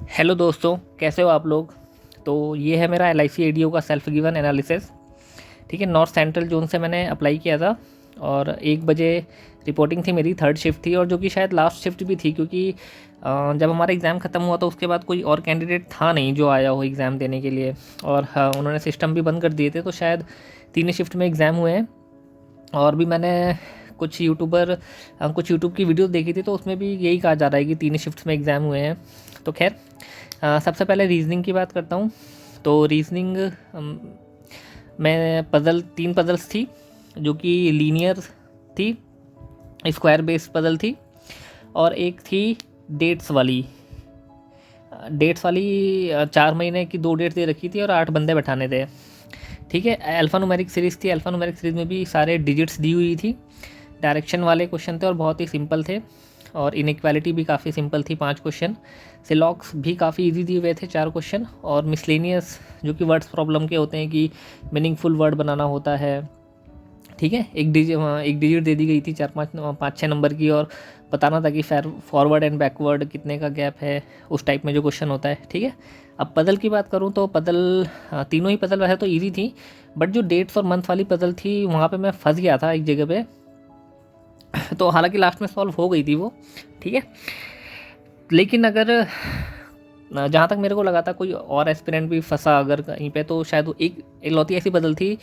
Hello दोस्तों, कैसे हो आप लोग। तो ये है मेरा LIC ADO का सेल्फ गिवन एनालिसिस। ठीक है, नॉर्थ सेंट्रल जोन से मैंने अप्लाई किया था और 1 बजे रिपोर्टिंग थी, मेरी थर्ड शिफ्ट थी और जो कि शायद लास्ट शिफ्ट भी थी, क्योंकि जब हमारा एग्ज़ाम ख़त्म हुआ तो उसके बाद कोई और कैंडिडेट था नहीं जो आया हो एग्ज़ाम देने के लिए। और हाँ, उन्होंने सिस्टम भी बंद कर दिए थे, तो शायद 3 शिफ्ट में एग्ज़ाम हुए हैं। और भी मैंने कुछ यूट्यूब की वीडियो देखी थी, तो उसमें भी यही कहा जा रहा है कि 3 शिफ्ट में एग्ज़ाम हुए हैं। तो खैर, सबसे पहले रीजनिंग की बात करता हूँ। तो रीजनिंग में 3 पज़ल्स थी जो कि लीनियर थी, स्क्वायर बेस्ड पज़ल थी, और एक थी डेट्स वाली। 4 महीने की 2 डेट दे रखी थी और 8 बंदे बैठाने थे। ठीक है, अल्फ़ा न्यूमेरिक सीरीज़ थी। अल्फ़ा न्यूमेरिक सीरीज़ में भी सारे डिजिट्स दी हुई थी, डायरेक्शन वाले क्वेश्चन थे और बहुत ही सिंपल थे। और इनइक्वालिटी भी काफ़ी सिंपल थी, 5 क्वेश्चन। सिलॉक्स भी काफ़ी इजी दिए हुए थे, 4 क्वेश्चन। और मिसलेनियस जो कि वर्ड्स प्रॉब्लम के होते हैं कि मीनिंगफुल वर्ड बनाना होता है। ठीक है, एक डिजिट दे दी गई थी 5-6 नंबर की, और बताना था कि फॉरवर्ड एंड बैकवर्ड कितने का गैप है, उस टाइप में जो क्वेश्चन होता है। ठीक है, अब पज़ल की बात करूँ तो तीनों ही पज़ल वैसे तो इजी थी, बट जो डेट्स और मंथ वाली पज़ल थी वहाँ पे मैं फंस गया था एक जगह पे। तो हालांकि लास्ट में सॉल्व हो गई थी वो। ठीक है, लेकिन अगर जहाँ तक मेरे को लगा था कोई और एस्पिरेंट भी फंसा अगर कहीं पे, तो शायद वो एक इकलौती ऐसी बदल थी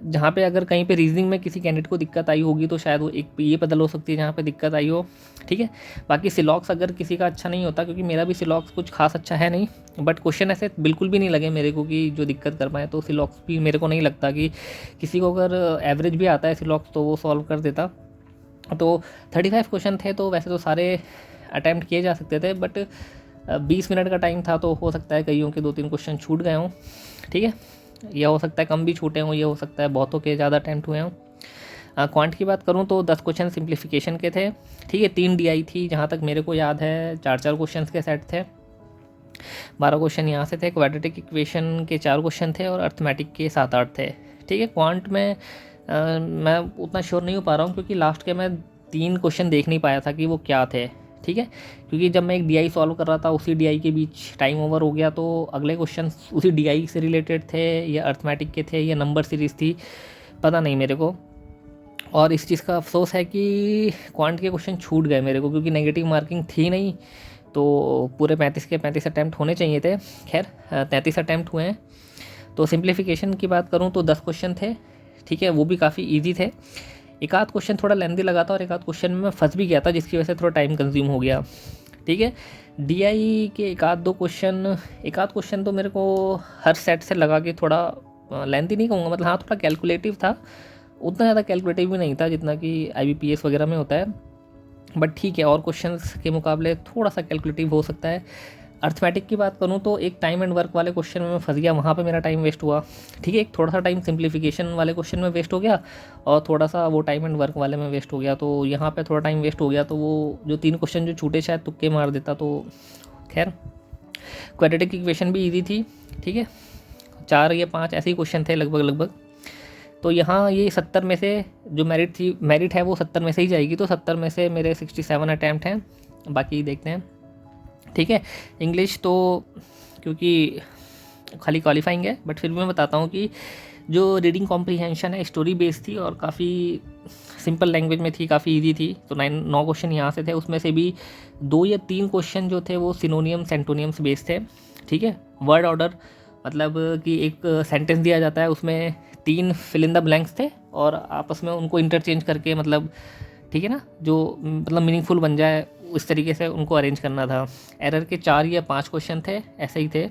जहाँ पे अगर कहीं पे रीजनिंग में किसी कैंडिडेट को दिक्कत आई होगी तो शायद वो एक ये बदल हो सकती है जहाँ पे दिक्कत आई हो। ठीक है, बाकी सिलॉक्स अगर किसी का अच्छा नहीं होता, क्योंकि मेरा भी सिलॉक्स कुछ खास अच्छा है नहीं, बट क्वेश्चन ऐसे बिल्कुल भी नहीं लगे मेरे को कि जो दिक्कत कर पाए, तो सिलॉक्स भी मेरे को नहीं लगता कि किसी को अगर एवरेज भी आता है सिलॉक्स तो वो सॉल्व कर देता। तो 35 क्वेश्चन थे, तो वैसे तो सारे अटैम्प्ट किए जा सकते थे, बट 20 मिनट का टाइम था, तो हो सकता है कईयों के 2-3 क्वेश्चन छूट गए हों। ठीक है, यह हो सकता है कम भी छूटे हों, ये हो सकता है बहुतों के ज़्यादा अटैम्प्ट हुए हों। क्वांट की बात करूँ तो 10 क्वेश्चन सिंप्लीफिकेशन के थे। ठीक है, 3 DI थी जहाँ तक मेरे को याद है, 4-4 क्वेश्चन के सेट थे। 12 क्वेश्चन यहाँ से थे। क्वाड्रेटिक इक्वेशन के 4 क्वेश्चन थे और अर्थमेटिक के 7-8 थे। ठीक है, क्वांट में मैं उतना श्योर नहीं हो पा रहा हूँ, क्योंकि लास्ट के मैं 3 क्वेश्चन देख नहीं पाया था कि वो क्या थे। ठीक है, क्योंकि जब मैं एक DI सॉल्व कर रहा था, उसी DI के बीच टाइम ओवर हो गया, तो अगले क्वेश्चन उसी DI से रिलेटेड थे या अर्थमेटिक के थे या नंबर सीरीज़ थी, पता नहीं मेरे को। और इस चीज़ का अफसोस है कि क्वांट के क्वेश्चन छूट गए मेरे को, क्योंकि नेगेटिव मार्किंग थी नहीं, तो पूरे 35 के 35 अटैम्प्ट होने चाहिए थे। खैर, 33 अटैम्प्ट हुए हैं। तो सिंप्लीफिकेशन की बात करूँ तो 10 क्वेश्चन थे। ठीक है, वो भी काफ़ी इजी थे। एक आध क्वेश्चन थोड़ा लेंदी लगा था और एक आध क्वेश्चन में मैं फंस भी गया था, जिसकी वजह से थोड़ा टाइम कंज्यूम हो गया। ठीक है, DI के एक आध क्वेश्चन तो मेरे को हर सेट से लगा कि थोड़ा लेंथी नहीं कहूँगा, मतलब हाँ थोड़ा कैलकुलेटिव था। उतना ज़्यादा कैलकुलेटिव भी नहीं था जितना कि IBPS वगैरह में होता है, बट ठीक है, और क्वेश्चंस के मुकाबले थोड़ा सा कैलकुलेटिव हो सकता है। अर्थमेटिक की बात करूँ तो एक टाइम एंड वर्क वाले क्वेश्चन में मैं फंस गया, वहाँ पे मेरा टाइम वेस्ट हुआ। ठीक है, एक थोड़ा सा टाइम सिंप्लीफिकेशन वाले क्वेश्चन में वेस्ट हो गया और थोड़ा सा वो टाइम एंड वर्क वाले में वेस्ट हो गया, तो यहाँ पे थोड़ा टाइम वेस्ट हो गया। तो वो जो 3 क्वेश्चन जो छूटे शायद तुक्के मार देता। तो खैर, क्वाड्रेटिक इक्वेशन भी ईजी थी। ठीक है, 4 या 5 ऐसे ही क्वेश्चन थे लगभग। तो यहाँ ये 70 में से जो मेरिट है वो 70 में से ही जाएगी, तो 70 में से मेरे 67 अटैम्प्ट हैं। बाकी देखते हैं। ठीक है, इंग्लिश तो क्योंकि खाली क्वालिफाइंग है, बट फिर भी मैं बताता हूँ कि जो रीडिंग कॉम्प्रीहेंशन है स्टोरी बेस्ड थी और काफ़ी सिंपल लैंग्वेज में थी, काफ़ी इजी थी। तो 9 क्वेश्चन यहाँ से थे, उसमें से भी 2 या 3 क्वेश्चन जो थे वो सिनोनियम्स एंटोनियम्स बेस्ड थे। ठीक है, वर्ड ऑर्डर, मतलब कि एक सेंटेंस दिया जाता है, उसमें 3 फिल इन द ब्लैंक्स थे और आपस में उनको इंटरचेंज करके, मतलब ठीक है ना, जो मतलब मीनिंगफुल बन जाए उस तरीके से उनको अरेंज करना था। एरर के 4 या 5 क्वेश्चन थे, ऐसे ही थे।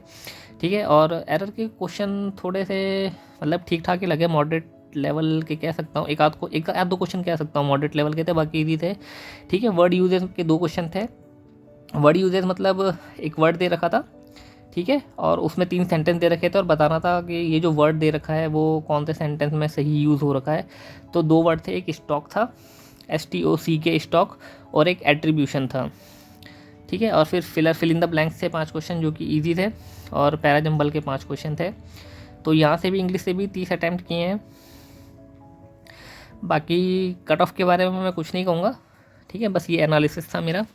ठीक है, और एरर के क्वेश्चन थोड़े से मतलब ठीक ठाक ही लगे, मॉडरेट लेवल के कह सकता हूँ। एक आध 2 क्वेश्चन कह सकता हूँ मॉडरेट लेवल के थे, बाकी इजी थे। ठीक है, वर्ड यूजेज के 2 क्वेश्चन थे। वर्ड यूजेज मतलब एक वर्ड दे रखा था, ठीक है, और उसमें 3 सेंटेंस दे रखे थे और बताना था कि ये जो वर्ड दे रखा है वो कौन से सेंटेंस में सही यूज़ हो रखा है। तो 2 वर्ड थे, एक स्टॉक था, STOC के स्टॉक, और एक एट्रीब्यूशन था। ठीक है, और फिर फिल इन द ब्लैंक्स थे 5 क्वेश्चन जो कि इजी थे, और पैराजम्बल के 5 क्वेश्चन थे। तो यहाँ से भी इंग्लिश से भी 30 अटैम्प्ट किए हैं। बाकी कट ऑफ के बारे में मैं कुछ नहीं कहूँगा। ठीक है, बस ये एनालिसिस था मेरा।